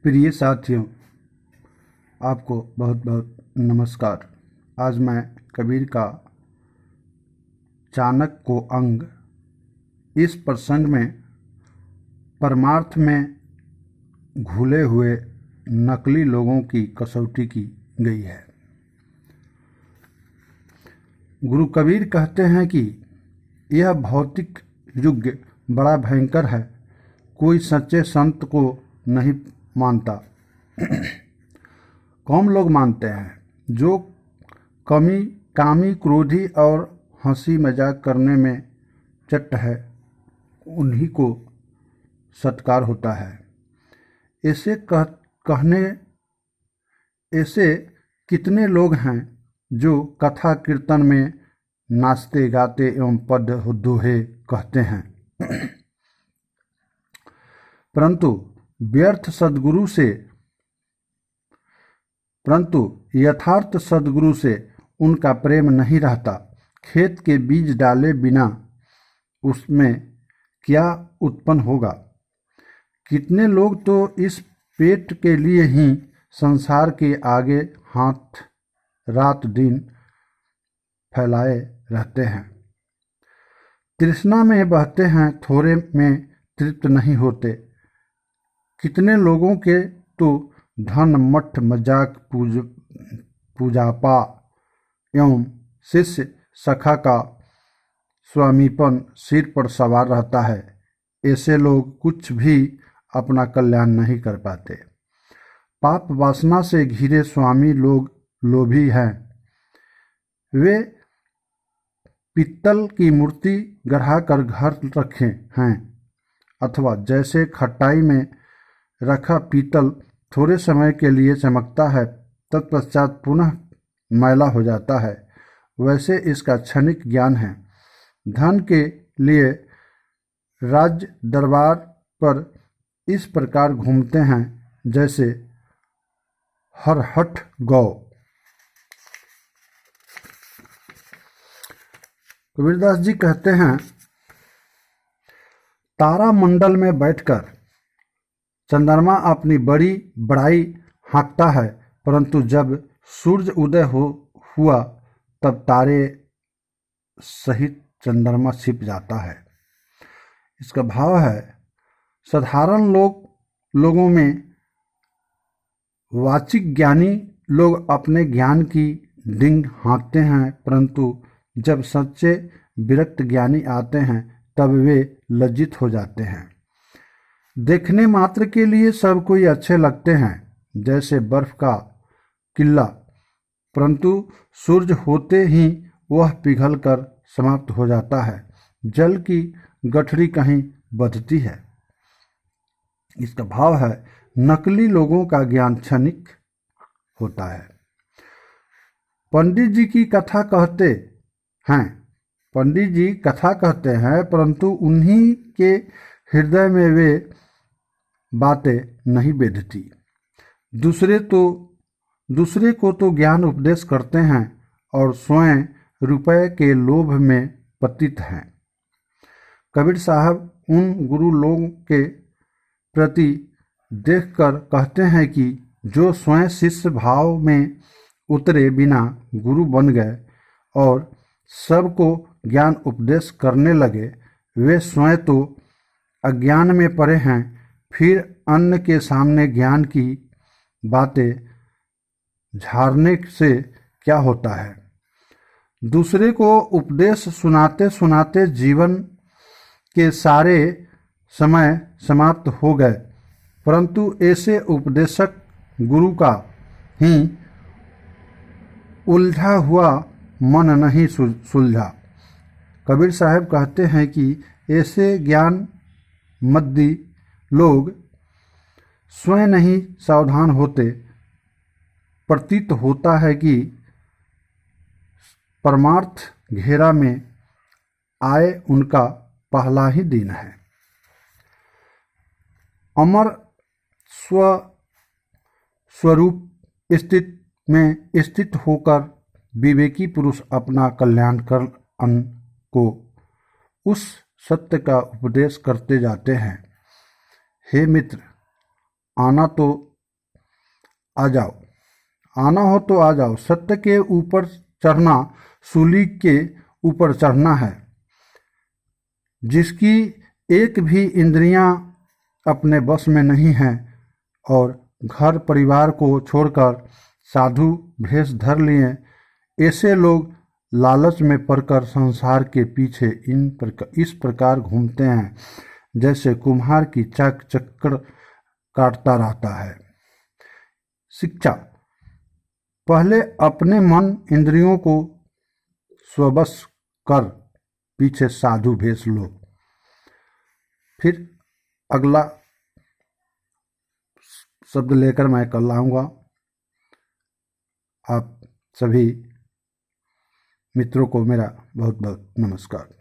प्रिय साथियों, आपको बहुत बहुत नमस्कार। आज मैं कबीर का चाणक्य को अंग इस प्रसंग में परमार्थ में घुले हुए नकली लोगों की कसौटी की गई है। गुरु कबीर कहते हैं कि यह भौतिक युग बड़ा भयंकर है, कोई सच्चे संत को नहीं मानता। कम लोग मानते हैं। जो कामी, क्रोधी और हंसी मजाक करने में चट्ट है, उन्हीं को सत्कार होता है। कहने ऐसे कितने लोग हैं जो कथा कीर्तन में नाचते गाते एवं पद दोहे कहते हैं, परंतु यथार्थ सद्गुरु से उनका प्रेम नहीं रहता। खेत के बीज डाले बिना उसमें क्या उत्पन्न होगा। कितने लोग तो इस पेट के लिए ही संसार के आगे हाथ रात दिन फैलाए रहते हैं। तृष्णा में बहते हैं, थोड़े में तृप्त नहीं होते। कितने लोगों के तो धन मठ मजाक पूजापा एवं शिष्य सखा का स्वामीपन सिर पर सवार रहता है। ऐसे लोग कुछ भी अपना कल्याण नहीं कर पाते। पाप वासना से घिरे स्वामी लोग लोभी हैं। वे पित्तल की मूर्ति गढ़ाकर घर रखे हैं, अथवा जैसे खटाई में रखा पीतल थोड़े समय के लिए चमकता है, तत्पश्चात पुनः मैला हो जाता है, वैसे इसका क्षणिक ज्ञान है। धन के लिए राज्य दरबार पर इस प्रकार घूमते हैं जैसे हरहठ गौ। कबीरदास जी कहते हैं, तारा मंडल में बैठकर चंद्रमा अपनी बड़ी बड़ाई हाँकता है, परंतु जब सूर्य उदय हुआ तब तारे सहित चंद्रमा छिप जाता है। इसका भाव है, साधारण लोगों में वाचिक ज्ञानी लोग अपने ज्ञान की डिंग हाँकते हैं, परंतु जब सच्चे विरक्त ज्ञानी आते हैं तब वे लज्जित हो जाते हैं। देखने मात्र के लिए सब कोई अच्छे लगते हैं, जैसे बर्फ का किला, परंतु सूर्य होते ही वह पिघलकर समाप्त हो जाता है। जल की गठरी कहीं बधती है। इसका भाव है, नकली लोगों का ज्ञान क्षणिक होता है। पंडित जी कथा कहते हैं, परंतु उन्हीं के हृदय में वे बातें नहीं बेधती। दूसरे को तो ज्ञान उपदेश करते हैं और स्वयं रुपए के लोभ में पतित हैं। कबीर साहब उन गुरु लोगों के प्रति देखकर कहते हैं कि जो स्वयं शिष्य भाव में उतरे बिना गुरु बन गए और सबको ज्ञान उपदेश करने लगे, वे स्वयं तो अज्ञान में पड़े हैं, फिर अन्य के सामने ज्ञान की बातें झाड़ने से क्या होता है। दूसरे को उपदेश सुनाते सुनाते जीवन के सारे समय समाप्त हो गए, परंतु ऐसे उपदेशक गुरु का ही उलझा हुआ मन नहीं सुलझा। कबीर साहब कहते हैं कि ऐसे ज्ञान मद्दी लोग स्वयं नहीं सावधान होते। प्रतीत होता है कि परमार्थ घेरा में आए उनका पहला ही दिन है। अमर स्वरूप स्थित होकर विवेकी पुरुष अपना कल्याणकरण को उस सत्य का उपदेश करते जाते हैं। हे मित्र, आना तो आ जाओ, आना हो तो आ जाओ। सत्य के ऊपर चढ़ना सूली के ऊपर चढ़ना है। जिसकी एक भी इंद्रियां अपने बस में नहीं है और घर परिवार को छोड़कर साधु भेष धर लिए, ऐसे लोग लालच में पड़कर संसार के पीछे इस प्रकार घूमते हैं जैसे कुम्हार की चाक चक्कर काटता रहता है। शिक्षा: पहले अपने मन इंद्रियों को स्वबस कर पीछे साधु भेष लो। फिर अगला शब्द लेकर मैं कल आऊँगा। आप सभी मित्रों को मेरा बहुत बहुत नमस्कार।